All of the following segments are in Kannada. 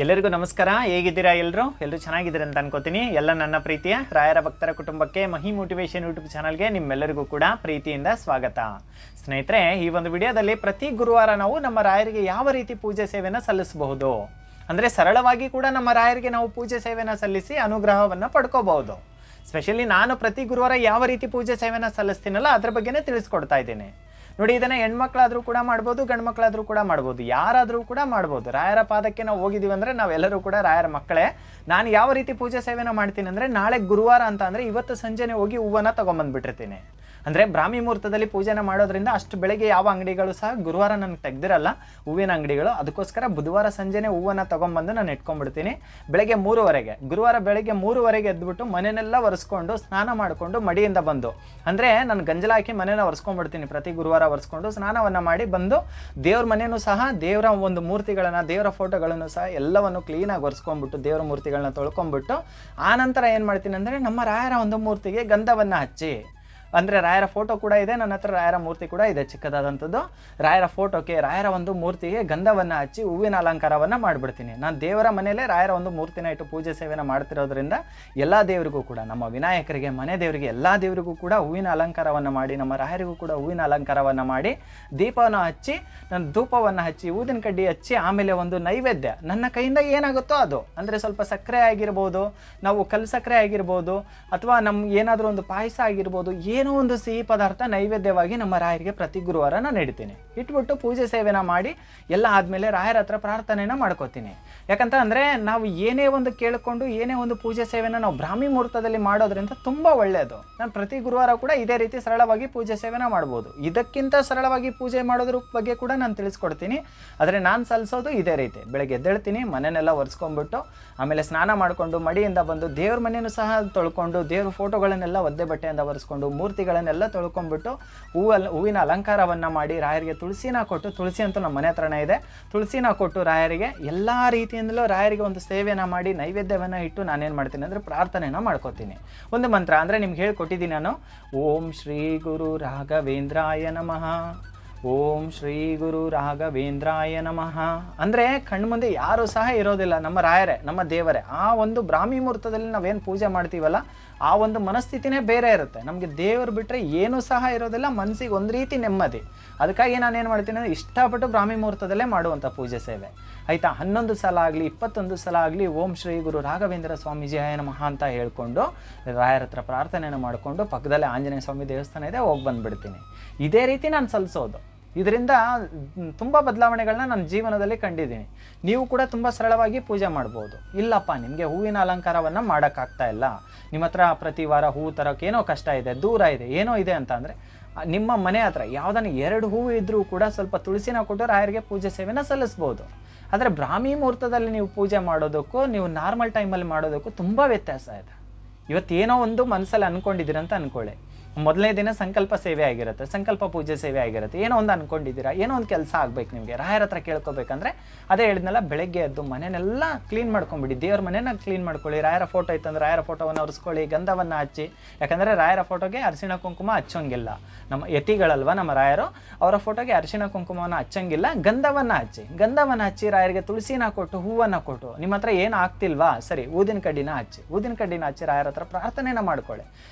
ಎಲ್ಲರಿಗೂ ನಮಸ್ಕಾರ. ಹೇಗಿದ್ದೀರಾ? ಎಲ್ಲರೂ ಚೆನ್ನಾಗಿದ್ದೀರಾ ಅಂತ ಅನ್ಕೋತೀನಿ. ಎಲ್ಲ ನನ್ನ ಪ್ರೀತಿಯ ರಾಯರ ಭಕ್ತರ ಕುಟುಂಬಕ್ಕೆ ಮಹಿ ಮೋಟಿವೇಶನ್ ಯೂಟ್ಯೂಬ್ ಚಾನಲ್ಗೆ ನಿಮ್ಮೆಲ್ಲರಿಗೂ ಕೂಡ ಪ್ರೀತಿಯಿಂದ ಸ್ವಾಗತ. ಸ್ನೇಹಿತರೆ, ಈ ಒಂದು ವಿಡಿಯೋದಲ್ಲಿ ಪ್ರತಿ ಗುರುವಾರ ನಾವು ನಮ್ಮ ರಾಯರಿಗೆ ಯಾವ ರೀತಿ ಪೂಜೆ ಸೇವೆಯನ್ನು ಸಲ್ಲಿಸಬಹುದು, ಅಂದರೆ ಸರಳವಾಗಿ ಕೂಡ ನಮ್ಮ ರಾಯರಿಗೆ ನಾವು ಪೂಜೆ ಸೇವೆಯನ್ನು ಸಲ್ಲಿಸಿ ಅನುಗ್ರಹವನ್ನು ಪಡ್ಕೋಬಹುದು. ಸ್ಪೆಷಲಿ ನಾನು ಪ್ರತಿ ಗುರುವಾರ ಯಾವ ರೀತಿ ಪೂಜೆ ಸೇವೆಯನ್ನು ಸಲ್ಲಿಸ್ತೀನಲ್ಲ ಅದ್ರ ಬಗ್ಗೆನೇ ತಿಳಿಸ್ಕೊಡ್ತಾ ಇದ್ದೀನಿ. ನೋಡಿ, ಇದನ್ನು ಹೆಣ್ಮಕ್ಳಾದರೂ ಕೂಡ ಮಾಡ್ಬೋದು, ಗಂಡು ಮಕ್ಕಳಾದರೂ ಕೂಡ ಮಾಡ್ಬೋದು, ಯಾರಾದರೂ ಕೂಡ ಮಾಡ್ಬೋದು. ರಾಯರ ಪಾದಕ್ಕೆ ನಾವು ಹೋಗಿದ್ದೀವಿ ಅಂದರೆ ನಾವೆಲ್ಲರೂ ಕೂಡ ರಾಯರ ಮಕ್ಕಳೇ. ನಾನು ಯಾವ ರೀತಿ ಪೂಜೆ ಸೇವೆನ ಮಾಡ್ತೀನಿ ಅಂದರೆ, ನಾಳೆ ಗುರುವಾರ ಅಂತ ಅಂದರೆ ಇವತ್ತು ಸಂಜೆನೇ ಹೋಗಿ ಹೂವನ್ನು ತೊಗೊಂಬಂದುಬಿಟ್ಟಿರ್ತೀನಿ. ಅಂದರೆ ಬ್ರಾಹ್ಮಿ ಮುಹೂರ್ತದಲ್ಲಿ ಪೂಜೆನ ಮಾಡೋದ್ರಿಂದ ಅಷ್ಟು ಬೆಳಗ್ಗೆ ಯಾವ ಅಂಗಡಿಗಳು ಸಹ ಗುರುವಾರ ನನಗೆ ತೆಗ್ದಿರಲ್ಲ, ಹೂವಿನ ಅಂಗಡಿಗಳು. ಅದಕ್ಕೋಸ್ಕರ ಬುಧವಾರ ಸಂಜೆನೇ ಹೂವನ್ನು ತೊಗೊಂಬಂದು ನಾನು ಇಟ್ಕೊಂಡ್ಬಿಡ್ತೀನಿ. ಬೆಳಗ್ಗೆ 3:30 ಗುರುವಾರ ಬೆಳಗ್ಗೆ 3:30 ಎದ್ಬಿಟ್ಟು ಮನೆಯನ್ನೆಲ್ಲ ಒರೆಸ್ಕೊಂಡು ಸ್ನಾನ ಮಾಡಿಕೊಂಡು ಮಡಿಯಿಂದ ಬಂದು, ಅಂದರೆ ನಾನು ಗಂಜಲ ಹಾಕಿ ಮನೇನ ಒರೆಸ್ಕೊಂಡ್ಬಿಡ್ತೀನಿ. ಪ್ರತಿ ಗುರುವಾರ ಒರೆಸ್ಕೊಂಡು ಸ್ನಾನವನ್ನು ಮಾಡಿ ಬಂದು ದೇವ್ರ ಮನೆಯೂ ಸಹ ದೇವರ ಒಂದು ಮೂರ್ತಿಗಳನ್ನು, ದೇವರ ಫೋಟೋಗಳನ್ನು ಸಹ ಎಲ್ಲವನ್ನು ಕ್ಲೀನಾಗಿ ಒರೆಸ್ಕೊಂಡ್ಬಿಟ್ಟು ದೇವರ ಮೂರ್ತಿಗಳನ್ನ ತೊಳ್ಕೊಂಡ್ಬಿಟ್ಟು ಆನಂತರ ಏನು ಮಾಡ್ತೀನಿ ಅಂದರೆ, ನಮ್ಮ ರಾಯರ ಒಂದು ಮೂರ್ತಿಗೆ ಗಂಧವನ್ನು ಹಚ್ಚಿ, ಅಂದರೆ ರಾಯರ ಫೋಟೋ ಕೂಡ ಇದೆ ನನ್ನ ಹತ್ರ, ರಾಯರ ಮೂರ್ತಿ ಕೂಡ ಇದೆ ಚಿಕ್ಕದಾದಂಥದ್ದು. ರಾಯರ ಫೋಟೋಕ್ಕೆ, ರಾಯರ ಒಂದು ಮೂರ್ತಿಗೆ ಗಂಧವನ್ನು ಹಚ್ಚಿ ಹೂವಿನ ಅಲಂಕಾರವನ್ನು ಮಾಡಿಬಿಡ್ತೀನಿ. ನಾನು ದೇವರ ಮನೆಯಲ್ಲೇ ರಾಯರ ಒಂದು ಮೂರ್ತಿನ ಇಟ್ಟು ಪೂಜೆ ಸೇವೆನ ಮಾಡ್ತಿರೋದ್ರಿಂದ ಎಲ್ಲ ದೇವರಿಗೂ ಕೂಡ, ನಮ್ಮ ವಿನಾಯಕರಿಗೆ, ಮನೆ ದೇವರಿಗೆ, ಎಲ್ಲ ದೇವರಿಗೂ ಕೂಡ ಹೂವಿನ ಅಲಂಕಾರವನ್ನು ಮಾಡಿ, ನಮ್ಮ ರಾಯರಿಗೂ ಕೂಡ ಹೂವಿನ ಅಲಂಕಾರವನ್ನು ಮಾಡಿ, ದೀಪವನ್ನು ಹಚ್ಚಿ, ನಾನು ಧೂಪವನ್ನು ಹಚ್ಚಿ, ಊದಿನ ಕಡ್ಡಿ ಹಚ್ಚಿ, ಆಮೇಲೆ ಒಂದು ನೈವೇದ್ಯ ನನ್ನ ಕೈಯಿಂದ ಏನಾಗುತ್ತೋ ಅದು, ಅಂದರೆ ಸ್ವಲ್ಪ ಸಕ್ಕರೆ ಆಗಿರ್ಬೋದು, ನಾವು ಕಲ್ಲು ಸಕ್ಕರೆ ಆಗಿರ್ಬೋದು, ಅಥವಾ ನಮ್ಮ ಏನಾದರೂ ಒಂದು ಪಾಯಸ ಆಗಿರ್ಬೋದು, ಏನೋ ಒಂದು ಸಿಹಿ ಪದಾರ್ಥ ನೈವೇದ್ಯವಾಗಿ ನಮ್ಮ ರಾಯರಿಗೆ ಪ್ರತಿ ಗುರುವಾರ ನಾನು ಇಡ್ತೀನಿ. ಇಟ್ಬಿಟ್ಟು ಪೂಜೆ ಸೇವೆನ ಮಾಡಿ ಎಲ್ಲ ಆದಮೇಲೆ ರಾಯರ ಹತ್ರ ಪ್ರಾರ್ಥನೆನ ಮಾಡ್ಕೋತೀನಿ. ಯಾಕಂತ ಅಂದರೆ ನಾವು ಏನೇ ಒಂದು ಕೇಳಿಕೊಂಡು ಏನೇ ಒಂದು ಪೂಜೆ ಸೇವೆನ ನಾವು ಬ್ರಾಹ್ಮಿ ಮುಹೂರ್ತದಲ್ಲಿ ಮಾಡೋದ್ರಿಂದ ತುಂಬ ಒಳ್ಳೆಯದು. ನಾನು ಪ್ರತಿ ಗುರುವಾರ ಕೂಡ ಇದೇ ರೀತಿ ಸರಳವಾಗಿ ಪೂಜೆ ಸೇವೆನ ಮಾಡ್ಬೋದು. ಇದಕ್ಕಿಂತ ಸರಳವಾಗಿ ಪೂಜೆ ಮಾಡೋದ್ರ ಬಗ್ಗೆ ಕೂಡ ನಾನು ತಿಳಿಸ್ಕೊಡ್ತೀನಿ. ಆದರೆ ನಾನು ಸಲ್ಲಿಸೋದು ಇದೇ ರೀತಿ. ಬೆಳಗ್ಗೆ ಎದ್ದೇಳ್ತೀನಿ, ಮನೆಯನ್ನೆಲ್ಲ ಒರೆಸ್ಕೊಂಡ್ಬಿಟ್ಟು, ಆಮೇಲೆ ಸ್ನಾನ ಮಾಡಿಕೊಂಡು ಮಡಿಯಿಂದ ಬಂದು ದೇವ್ರ ಮನೆಯೂ ಸಹ ತೊಳ್ಕೊಂಡು, ದೇವ್ರ ಫೋಟೋಗಳನ್ನೆಲ್ಲ ಒದ್ದೆ ಬಟ್ಟೆಯಿಂದ ಒರೆಸ್ಕೊಂಡು, ಮೂರ್ತಿಗಳನ್ನೆಲ್ಲ ತೊಳ್ಕೊಂಡ್ಬಿಟ್ಟು ಹೂವಿನ ಅಲಂಕಾರವನ್ನು ಮಾಡಿ ರಾಯರಿಗೆ ತುಳಸಿನ ಕೊಟ್ಟು, ತುಳಸಿ ಅಂತೂ ನಮ್ಮ ಮನೆ ಹತ್ರನೇ ಇದೆ, ತುಳಸಿನ ಕೊಟ್ಟು ರಾಯರಿಗೆ ಎಲ್ಲ ರೀತಿಯಿಂದಲೂ ರಾಯರಿಗೆ ಒಂದು ಸೇವೆನ ಮಾಡಿ ನೈವೇದ್ಯವನ್ನು ಇಟ್ಟು ನಾನೇನು ಮಾಡ್ತೀನಿ ಅಂದರೆ ಪ್ರಾರ್ಥನೆನ ಮಾಡ್ಕೋತೀನಿ. ಒಂದು ಮಂತ್ರ ಅಂದರೆ ನಿಮ್ಗೆ ಹೇಳ್ಕೊಟ್ಟಿದ್ದೀನಿ ನಾನು. ಓಂ ಶ್ರೀ ಗುರು ರಾಘವೇಂದ್ರಾಯ ನಮಃ, ಓಂ ಶ್ರೀ ಗುರು ರಾಘವೇಂದ್ರಾಯ ನಮಃ. ಅಂದರೆ ಕಣ್ಮುಂದೆ ಯಾರೂ ಸಹ ಇರೋದಿಲ್ಲ, ನಮ್ಮ ರಾಯರೇ, ನಮ್ಮ ದೇವರೇ. ಆ ಒಂದು ಬ್ರಾಹ್ಮಿ ಮುಹೂರ್ತದಲ್ಲಿ ನಾವೇನು ಪೂಜೆ ಮಾಡ್ತೀವಲ್ಲ ಆ ಒಂದು ಮನಸ್ಥಿತಿನೇ ಬೇರೆ ಇರುತ್ತೆ. ನಮಗೆ ದೇವರು ಬಿಟ್ಟರೆ ಏನೂ ಸಹ ಇರೋದಿಲ್ಲ, ಮನಸ್ಸಿಗೆ ಒಂದು ರೀತಿ ನೆಮ್ಮದಿ. ಅದಕ್ಕಾಗಿ ನಾನೇನು ಮಾಡ್ತೀನಿ ಅಂದರೆ ಇಷ್ಟಪಟ್ಟು ಬ್ರಾಹ್ಮಿ ಮುಹೂರ್ತದಲ್ಲೇ ಮಾಡುವಂಥ ಪೂಜೆ ಸೇವೆ ಆಯಿತಾ. 11 ಸಲ ಆಗಲಿ 21 ಸಲ ಆಗಲಿ ಓಂ ಶ್ರೀ ಗುರು ರಾಘವೇಂದ್ರ ಸ್ವಾಮೀಜಿಯಾಯ ನಮಃ ಅಂತ ಹೇಳ್ಕೊಂಡು ರಾಯರ ಹತ್ರ ಪ್ರಾರ್ಥನೆಯನ್ನು ಮಾಡಿಕೊಂಡು ಪಕ್ಕದಲ್ಲೇ ಆಂಜನೇಯ ಸ್ವಾಮಿ ದೇವಸ್ಥಾನ ಇದೆ, ಹೋಗಿ ಬಂದುಬಿಡ್ತೀನಿ. ಇದೇ ರೀತಿ ನಾನು ಸಲ್ಲಿಸೋದು. ಇದರಿಂದ ತುಂಬ ಬದಲಾವಣೆಗಳನ್ನ ನನ್ನ ಜೀವನದಲ್ಲಿ ಕಂಡಿದ್ದೀನಿ. ನೀವು ಕೂಡ ತುಂಬ ಸರಳವಾಗಿ ಪೂಜೆ ಮಾಡ್ಬೋದು. ಇಲ್ಲಪ್ಪ ನಿಮಗೆ ಹೂವಿನ ಅಲಂಕಾರವನ್ನು ಮಾಡೋಕ್ಕಾಗ್ತಾ ಇಲ್ಲ, ನಿಮ್ಮ ಹತ್ರ ಪ್ರತಿ ವಾರ ಹೂವು ತರೋಕ್ಕೆ ಏನೋ ಕಷ್ಟ ಇದೆ, ದೂರ ಇದೆ, ಏನೋ ಇದೆ ಅಂತ ಅಂದರೆ ನಿಮ್ಮ ಮನೆ ಹತ್ರ ಯಾವುದನ್ನು 2 ಹೂವು ಇದ್ದರೂ ಕೂಡ ಸ್ವಲ್ಪ ತುಳಸಿನ ಕೊಟ್ಟು ರಾಯರಿಗೆ ಪೂಜೆ ಸೇವೆನ ಸಲ್ಲಿಸ್ಬೋದು. ಆದರೆ ಬ್ರಾಹ್ಮಿ ಮುಹೂರ್ತದಲ್ಲಿ ನೀವು ಪೂಜೆ ಮಾಡೋದಕ್ಕೂ ನೀವು ನಾರ್ಮಲ್ ಟೈಮಲ್ಲಿ ಮಾಡೋದಕ್ಕೂ ತುಂಬ ವ್ಯತ್ಯಾಸ ಇದೆ. ಇವತ್ತೇನೋ ಒಂದು ಮನಸ್ಸಲ್ಲಿ ಅಂದ್ಕೊಂಡಿದ್ದೀರಂತ ಅಂದ್ಕೊಳ್ಳಿ. ಮೊದಲನೇ ದಿನ ಸಂಕಲ್ಪ ಸೇವೆ ಆಗಿರುತ್ತೆ, ಸಂಕಲ್ಪ ಪೂಜೆ ಸೇವೆ ಆಗಿರುತ್ತೆ, ಏನೋ ಒಂದು ಅಂದ್ಕೊಂಡಿದ್ದೀರಾ, ಏನೋ ಒಂದು ಕೆಲಸ ಆಗಬೇಕು ನಿಮಗೆ, ರಾಯರ ಹತ್ರ ಕೇಳ್ಕೊಬೇಕಂದ್ರೆ ಅದೇ ಹೇಳಿದ್ನಲ್ಲ, ಬೆಳಗ್ಗೆ ಎದ್ದು ಮನೆಯನ್ನೆಲ್ಲ ಕ್ಲೀನ್ ಮಾಡ್ಕೊಂಬಿಡಿ, ದೇವ್ರ ಮನೆನ ಕ್ಲೀನ್ ಮಾಡ್ಕೊಳ್ಳಿ. ರಾಯರ ಫೋಟೋ ಇತ್ತಂದ್ರೆ ರಾಯರ ಫೋಟೋವನ್ನು ಒರೆಸ್ಕೊಳ್ಳಿ, ಗಂಧವನ್ನು ಹಚ್ಚಿ. ಯಾಕಂದರೆ ರಾಯರ ಫೋಟೋಗೆ ಅರಿಶಿಣ ಕುಂಕುಮ ಹಚ್ಚೋಂಗಿಲ್ಲ, ನಮ್ಮ ಯತಿಗಳಲ್ವ ನಮ್ಮ ರಾಯರು, ಅವರ ಫೋಟೋಗೆ ಅರಿಶಿಣ ಕುಂಕುಮವನ್ನು ಹಚ್ಚಂಗಿಲ್ಲ, ಗಂಧವನ್ನು ಹಚ್ಚಿ. ಗಂಧವನ್ನು ಹಚ್ಚಿ ರಾಯರಿಗೆ ತುಳಸಿನ ಕೊಟ್ಟು, ಹೂವನ್ನು ಕೊಟ್ಟು, ನಿಮ್ಮ ಹತ್ರ ಏನು ಆಗ್ತಿಲ್ವಾ, ಸರಿ ಊದಿನ ಕಡ್ಡಿನ ಹಚ್ಚಿ, ಊದಿನ ಕಡ್ಡಿನ ಹಚ್ಚಿ ರಾಯರ ಹತ್ರ ಪ್ರಾರ್ಥನೆನ ಮಾಡ್ಕೊಳ್ಳಿ.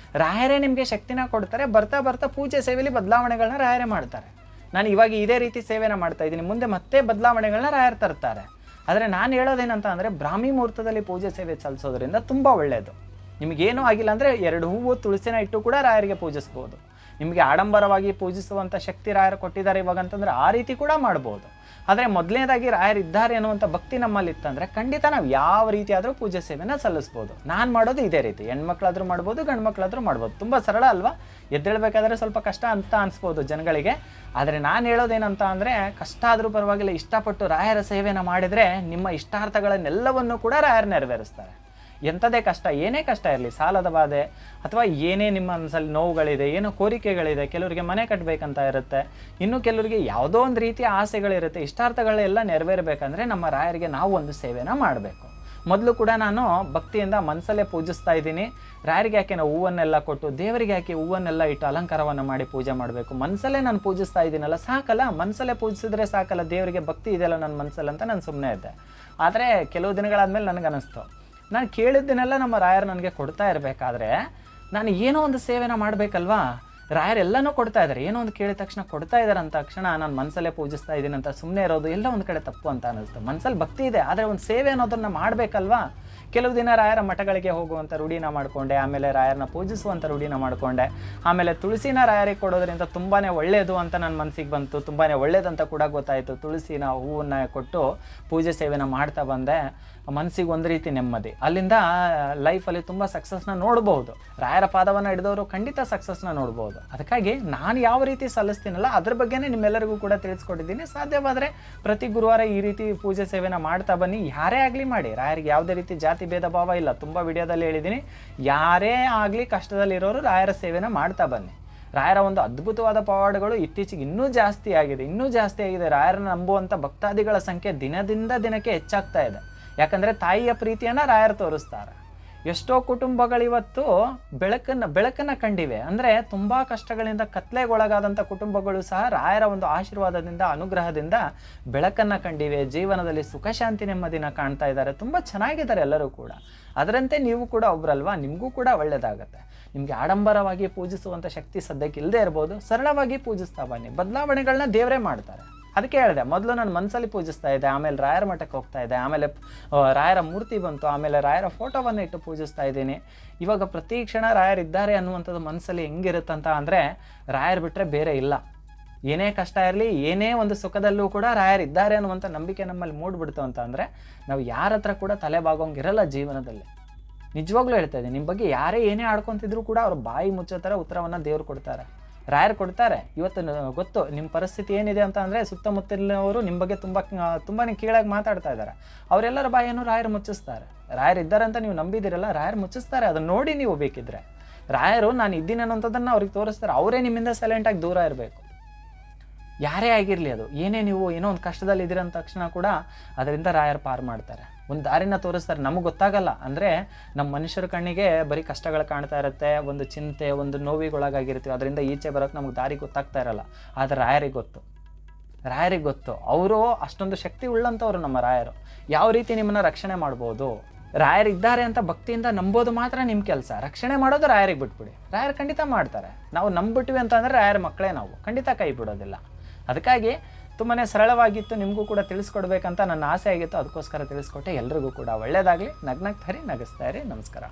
ರಾಯರೇ ನಿಮಗೆ ಶಕ್ತಿನ ಕೊಡ್ತಾರೆ. ಬರ್ತಾ ಬರ್ತಾ ಪೂಜೆ ಸೇವೆಯಲ್ಲಿ ಬದಲಾವಣೆಗಳನ್ನ ರಾಯರೇ ಮಾಡ್ತಾರೆ. ನಾನು ಇವಾಗ ಇದೇ ರೀತಿ ಸೇವೆನ ಮಾಡ್ತಾ ಇದ್ದೀನಿ, ಮುಂದೆ ಮತ್ತೆ ಬದಲಾವಣೆಗಳನ್ನ ರಾಯರು ತರ್ತಾರೆ. ಆದರೆ ನಾನು ಹೇಳೋದೇನಂತ ಅಂದರೆ, ಬ್ರಾಹ್ಮಿ ಮುಹೂರ್ತದಲ್ಲಿ ಪೂಜೆ ಸೇವೆ ಸಲ್ಲಿಸೋದ್ರಿಂದ ತುಂಬ ಒಳ್ಳೆಯದು. ನಿಮಗೇನೂ ಆಗಿಲ್ಲ ಅಂದರೆ 2 ಹೂವು ತುಳಸಿನ ಇಟ್ಟು ಕೂಡ ರಾಯರಿಗೆ ಪೂಜಿಸ್ಬೋದು. ನಿಮಗೆ ಆಡಂಬರವಾಗಿ ಪೂಜಿಸುವಂಥ ಶಕ್ತಿ ರಾಯರು ಕೊಟ್ಟಿದ್ದಾರೆ ಇವಾಗ ಅಂತಂದರೆ ಆ ರೀತಿ ಕೂಡ ಮಾಡ್ಬೋದು. ಆದರೆ ಮೊದಲನೇದಾಗಿ ರಾಯರು ಇದ್ದಾರೆ ಅನ್ನುವಂಥ ಭಕ್ತಿ ನಮ್ಮಲ್ಲಿ ಇತ್ತಂದರೆ ಖಂಡಿತ ನಾವು ಯಾವ ರೀತಿ ಆದರೂ ಪೂಜೆ ಸೇವೆನ ಸಲ್ಲಿಸ್ಬೋದು. ನಾನು ಮಾಡೋದು ಇದೇ ರೀತಿ. ಹೆಣ್ಮಕ್ಳಾದರೂ ಮಾಡ್ಬೋದು, ಗಂಡು ಮಕ್ಕಳಾದರೂ ಮಾಡ್ಬೋದು. ತುಂಬ ಸರಳ ಅಲ್ವಾ? ಎದ್ದೇಳಬೇಕಾದ್ರೆ ಸ್ವಲ್ಪ ಕಷ್ಟ ಅಂತ ಅನಿಸ್ಬೋದು ಜನಗಳಿಗೆ. ಆದರೆ ನಾನು ಹೇಳೋದೇನಂತ ಅಂದರೆ, ಕಷ್ಟ ಆದರೂ ಪರವಾಗಿಲ್ಲ, ಇಷ್ಟಪಟ್ಟು ರಾಯರ ಸೇವೆನ ಮಾಡಿದರೆ ನಿಮ್ಮ ಇಷ್ಟಾರ್ಥಗಳನ್ನೆಲ್ಲವನ್ನು ಕೂಡ ರಾಯರು ನೆರವೇರಿಸ್ತಾರೆ. ಎಂಥದೇ ಕಷ್ಟ, ಏನೇ ಕಷ್ಟ ಇರಲಿ, ಸಾಲದ ಬಾಧೆ ಅಥವಾ ಏನೇ ನಿಮ್ಮ ಮನಸ್ಸಲ್ಲಿ ನೋವುಗಳಿದೆ, ಏನೋ ಕೋರಿಕೆಗಳಿದೆ, ಕೆಲವರಿಗೆ ಮನೆ ಕಟ್ಟಬೇಕಂತ ಇರುತ್ತೆ, ಇನ್ನು ಕೆಲವರಿಗೆ ಯಾವುದೋ ಒಂದು ರೀತಿಯ ಆಸೆಗಳಿರುತ್ತೆ, ಇಷ್ಟಾರ್ಥಗಳೆಲ್ಲ ನೆರವೇರಬೇಕಂದ್ರೆ ನಮ್ಮ ರಾಯರಿಗೆ ನಾವು ಒಂದು ಸೇವೆನ ಮಾಡಬೇಕು. ಮೊದಲು ಕೂಡ ನಾನು ಭಕ್ತಿಯಿಂದ ಮನಸ್ಸಲ್ಲೇ ಪೂಜಿಸ್ತಾ ಇದ್ದೀನಿ. ರಾಯರಿಗೆ ಯಾಕೆ ನಾವು ಹೂವನ್ನೆಲ್ಲ ಕೊಟ್ಟು, ದೇವರಿಗೆ ಯಾಕೆ ಹೂವನ್ನೆಲ್ಲ ಇಟ್ಟು ಅಲಂಕಾರವನ್ನು ಮಾಡಿ ಪೂಜೆ ಮಾಡಬೇಕು, ಮನಸ್ಸಲ್ಲೇ ನಾನು ಪೂಜಿಸ್ತಾ ಇದ್ದೀನಲ್ಲ, ಸಾಕಲ್ಲ, ಮನಸ್ಸಲ್ಲೇ ಪೂಜಿಸಿದ್ರೆ ಸಾಕಲ್ಲ, ದೇವರಿಗೆ ಭಕ್ತಿ ಇದೆಯಲ್ಲ ನನ್ನ ಮನಸ್ಸಲ್ಲಿ ಅಂತ ನಾನು ಸುಮ್ಮನೆ ಇದ್ದೆ. ಆದರೆ ಕೆಲವು ದಿನಗಳಾದಮೇಲೆ ನನಗನ್ನಿಸ್ತು, ನಾನು ಕೇಳಿದ್ದನ್ನೆಲ್ಲ ನಮ್ಮ ರಾಯರು ನನಗೆ ಕೊಡ್ತಾ ಇರಬೇಕಾದ್ರೆ ನಾನು ಏನೋ ಒಂದು ಸೇವೆನ ಮಾಡಬೇಕಲ್ವಾ. ರಾಯರೆಲ್ಲನೂ ಕೊಡ್ತಾ ಇದ್ದಾರೆ, ಏನೋ ಒಂದು ಕೇಳಿದ ತಕ್ಷಣ ಕೊಡ್ತಾ ಇದ್ದಾರೆ ಅಂತ ತಕ್ಷಣ ನಾನು ಮನಸ್ಸಲ್ಲೇ ಪೂಜಿಸ್ತಾ ಇದ್ದೀನಿ ಅಂತ ಸುಮ್ಮನೆ ಇರೋದು ಎಲ್ಲ ಒಂದು ಕಡೆ ತಪ್ಪು ಅಂತ ಅನ್ನಿಸ್ತು. ಮನಸ್ಸಲ್ಲಿ ಭಕ್ತಿ ಇದೆ, ಆದರೆ ಒಂದು ಸೇವೆ ಅನ್ನೋದನ್ನು ಮಾಡಬೇಕಲ್ವಾ. ಕೆಲವು ದಿನ ರಾಯರ ಮಠಗಳಿಗೆ ಹೋಗುವಂಥ ರೂಢಿನ ಮಾಡಿಕೊಂಡೆ, ಆಮೇಲೆ ರಾಯರನ್ನ ಪೂಜಿಸುವಂಥ ರೂಢಿನ ಮಾಡಿಕೊಂಡೆ. ಆಮೇಲೆ ತುಳಸಿನ ರಾಯರಿಗೆ ಕೊಡೋದ್ರಿಂದ ತುಂಬಾ ಒಳ್ಳೆಯದು ಅಂತ ನನ್ನ ಮನಸ್ಸಿಗೆ ಬಂತು, ತುಂಬಾ ಒಳ್ಳೇದಂತ ಕೂಡ ಗೊತ್ತಾಯಿತು. ತುಳಸಿನ ಹೂವನ್ನು ಕೊಟ್ಟು ಪೂಜೆ ಸೇವೆನ ಮಾಡ್ತಾ ಬಂದೆ. ಮನಸ್ಸಿಗೆ ಒಂದು ರೀತಿ ನೆಮ್ಮದಿ. ಅಲ್ಲಿಂದ ಲೈಫಲ್ಲಿ ತುಂಬ ಸಕ್ಸಸ್ನ ನೋಡ್ಬೋದು. ರಾಯರ ಪಾದವನ್ನು ಹಿಡಿದವರು ಖಂಡಿತ ಸಕ್ಸಸ್ನ ನೋಡ್ಬೋದು. ಅದಕ್ಕಾಗಿ ನಾನು ಯಾವ ರೀತಿ ಸಲ್ಲಿಸ್ತೀನಲ್ಲ ಅದ್ರ ಬಗ್ಗೆನೇ ನಿಮ್ಮೆಲ್ಲರಿಗೂ ಕೂಡ ತಿಳಿಸ್ಕೊಟ್ಟಿದ್ದೀನಿ. ಸಾಧ್ಯವಾದರೆ ಪ್ರತಿ ಗುರುವಾರ ಈ ರೀತಿ ಪೂಜೆ ಸೇವೆನ ಮಾಡ್ತಾ ಬನ್ನಿ. ಯಾರೇ ಆಗಲಿ ಮಾಡಿ, ರಾಯರಿಗೆ ಯಾವುದೇ ರೀತಿ ಜಾತಿ ಭೇದ ಭಾವ ಇಲ್ಲ. ತುಂಬ ವಿಡಿಯೋದಲ್ಲಿ ಹೇಳಿದ್ದೀನಿ, ಯಾರೇ ಆಗಲಿ ಕಷ್ಟದಲ್ಲಿರೋರು ರಾಯರ ಸೇವೆನ ಮಾಡ್ತಾ ಬನ್ನಿ. ರಾಯರ ಒಂದು ಅದ್ಭುತವಾದ ಪವಾಡಗಳು ಇತ್ತೀಚೆಗೆ ಇನ್ನೂ ಜಾಸ್ತಿ ಆಗಿದೆ. ರಾಯರನ್ನ ನಂಬುವಂಥ ಭಕ್ತಾದಿಗಳ ಸಂಖ್ಯೆ ದಿನದಿಂದ ದಿನಕ್ಕೆ ಹೆಚ್ಚಾಗ್ತಾ ಇದೆ. ಯಾಕಂದರೆ ತಾಯಿಯ ಪ್ರೀತಿಯನ್ನು ರಾಯರು ತೋರಿಸ್ತಾರೆ. ಎಷ್ಟೋ ಕುಟುಂಬಗಳಿವತ್ತು ಬೆಳಕನ್ನು ಕಂಡಿವೆ. ಅಂದರೆ ತುಂಬ ಕಷ್ಟಗಳಿಂದ ಕತ್ಲೆಗೊಳಗಾದಂಥ ಕುಟುಂಬಗಳು ಸಹ ರಾಯರ ಒಂದು ಆಶೀರ್ವಾದದಿಂದ, ಅನುಗ್ರಹದಿಂದ ಬೆಳಕನ್ನು ಕಂಡಿವೆ. ಜೀವನದಲ್ಲಿ ಸುಖ ಶಾಂತಿ ನೆಮ್ಮದಿನ ಕಾಣ್ತಾ ಇದ್ದಾರೆ. ತುಂಬ ಚೆನ್ನಾಗಿದ್ದಾರೆ ಎಲ್ಲರೂ ಕೂಡ. ಅದರಂತೆ ನೀವು ಕೂಡ ಒಬ್ಬರಲ್ವಾ, ನಿಮಗೂ ಕೂಡ ಒಳ್ಳೆಯದಾಗತ್ತೆ. ನಿಮಗೆ ಆಡಂಬರವಾಗಿ ಪೂಜಿಸುವಂಥ ಶಕ್ತಿ ಸದ್ಯಕ್ಕೆ ಇಲ್ಲದೆ ಇರ್ಬೋದು. ಸರಳವಾಗಿ ಪೂಜಿಸ್ತಾ ಬನ್ನಿ. ಬದಲಾವಣೆಗಳನ್ನ ದೇವರೇ ಮಾಡ್ತಾರೆ. ಅದಕ್ಕೆ ಹೇಳಿದೆ, ಮೊದಲು ನಾನು ಮನಸ್ಸಲ್ಲಿ ಪೂಜಿಸ್ತಾ ಇದ್ದೆ, ಆಮೇಲೆ ರಾಯರ ಮಠಕ್ಕೆ ಹೋಗ್ತಾ ಇದ್ದೆ, ಆಮೇಲೆ ರಾಯರ ಮೂರ್ತಿ ಬಂತು, ಆಮೇಲೆ ರಾಯರ ಫೋಟೋವನ್ನು ಇಟ್ಟು ಪೂಜಿಸ್ತಾ ಇದ್ದೀನಿ. ಇವಾಗ ಪ್ರತಿ ಕ್ಷಣ ರಾಯರಿದ್ದಾರೆ ಅನ್ನುವಂಥದ್ದು ಮನಸ್ಸಲ್ಲಿ ಹೆಂಗಿರುತ್ತಂತ ಅಂದರೆ, ರಾಯರು ಬಿಟ್ಟರೆ ಬೇರೆ ಇಲ್ಲ. ಏನೇ ಕಷ್ಟ ಇರಲಿ, ಏನೇ ಒಂದು ಸುಖದಲ್ಲೂ ಕೂಡ ರಾಯರಿದ್ದಾರೆ ಅನ್ನುವಂಥ ನಂಬಿಕೆ ನಮ್ಮಲ್ಲಿ ಮೂಡ್ಬಿಡ್ತು ಅಂತ ಅಂದರೆ, ನಾವು ಯಾರ ಹತ್ರ ಕೂಡ ತಲೆ ಬಾಗೋಂಗಿರಲ್ಲ ಜೀವನದಲ್ಲಿ. ನಿಜವಾಗ್ಲೂ ಹೇಳ್ತಾ ಇದ್ದೀನಿ, ನಿಮ್ಮ ಬಗ್ಗೆ ಯಾರೇ ಏನೇ ಆಡ್ಕೊತಿದ್ರು ಕೂಡ ಅವ್ರ ಬಾಯಿ ಮುಚ್ಚೋ ಥರ ಉತ್ತರವನ್ನು ದೇವ್ರು ಕೊಡ್ತಾರೆ, ರಾಯರು ಕೊಡ್ತಾರೆ. ಇವತ್ತು ಗೊತ್ತು ನಿಮ್ಮ ಪರಿಸ್ಥಿತಿ ಏನಿದೆ ಅಂತ ಅಂದರೆ, ಸುತ್ತಮುತ್ತಲಿನವರು ನಿಮ್ಮ ಬಗ್ಗೆ ತುಂಬಾ ಕೀಳಾಗಿ ಮಾತಾಡ್ತಾ ಇದ್ದಾರೆ. ಅವರೆಲ್ಲರ ಬಾಯನ್ನು ರಾಯರು ಮುಚ್ಚಿಸ್ತಾರೆ. ರಾಯರು ಇದ್ದಾರೆ ಅಂತ ನೀವು ನಂಬಿದಿರಲ್ಲ, ರಾಯರು ಮುಚ್ಚಿಸ್ತಾರೆ. ಅದನ್ನು ನೋಡಿ ನೀವು ಬೇಕಿದ್ರೆ ರಾಯರು ನಾನು ಇದ್ದೀನಿ ಅನ್ನೋಂಥದ್ದನ್ನು ಅವ್ರಿಗೆ ತೋರಿಸ್ತಾರೆ. ಅವರೇ ನಿಮ್ಮಿಂದ ಸೈಲೆಂಟಾಗಿ ದೂರ ಇರಬೇಕು. ಯಾರೇ ಆಗಿರಲಿ, ಅದು ಏನೇ ನೀವು ಏನೋ ಒಂದು ಕಷ್ಟದಲ್ಲಿ ಇದ್ದೀರ ಅಂದ ತಕ್ಷಣ ಕೂಡ ಅದರಿಂದ ರಾಯರು ಪಾರು ಮಾಡ್ತಾರೆ, ಒಂದು ದಾರಿನ ತೋರಿಸ್ತಾರೆ. ನಮಗೆ ಗೊತ್ತಾಗಲ್ಲ. ಅಂದರೆ ನಮ್ಮ ಮನುಷ್ಯರ ಕಣ್ಣಿಗೆ ಬರೀ ಕಷ್ಟಗಳು ಕಾಣ್ತಾ ಇರುತ್ತೆ, ಒಂದು ಚಿಂತೆ, ಒಂದು ನೋವಿಗೊಳಗಾಗಿರ್ತೀವಿ. ಅದರಿಂದ ಈಚೆ ಬರೋಕ್ಕೆ ನಮಗೆ ದಾರಿ ಗೊತ್ತಾಗ್ತಾ ಇರಲ್ಲ. ಆದರೆ ರಾಯರಿಗೆ ಗೊತ್ತು. ಅವರು ಅಷ್ಟೊಂದು ಶಕ್ತಿ ಉಳ್ಳಂಥವ್ರು ನಮ್ಮ ರಾಯರು. ಯಾವ ರೀತಿ ನಿಮ್ಮನ್ನು ರಕ್ಷಣೆ ಮಾಡ್ಬೋದು. ರಾಯರಿದ್ದಾರೆ ಅಂತ ಭಕ್ತಿಯಿಂದ ನಂಬೋದು ಮಾತ್ರ ನಿಮ್ಮ ಕೆಲಸ. ರಕ್ಷಣೆ ಮಾಡೋದು ರಾಯರಿಗೆ ಬಿಟ್ಬಿಡಿ, ರಾಯರು ಖಂಡಿತ ಮಾಡ್ತಾರೆ. ನಾವು ನಂಬಿಟ್ವಿ ಅಂತಂದರೆ ರಾಯರ ಮಕ್ಕಳೇ ನಾವು, ಖಂಡಿತ ಕೈ ಬಿಡೋದಿಲ್ಲ. ಅದಕ್ಕಾಗಿ ತುಂಬಾ ಸರಳವಾಗಿತ್ತು, ನಿಮಗೂ ಕೂಡ ತಿಳಿಸ್ಕೊಡ್ಬೇಕಂತ ನನ್ನ ಆಸೆ ಆಗಿತ್ತು. ಅದಕ್ಕೋಸ್ಕರ ತಿಳಿಸ್ಕೊಟ್ಟೆ. ಎಲ್ರಿಗೂ ಕೂಡ ಒಳ್ಳೆಯದಾಗಲಿ. ನಗ್ನಗ್ತಾ ಇರಿ, ನಗಿಸ್ತಾ ಇರಿ. ನಮಸ್ಕಾರ.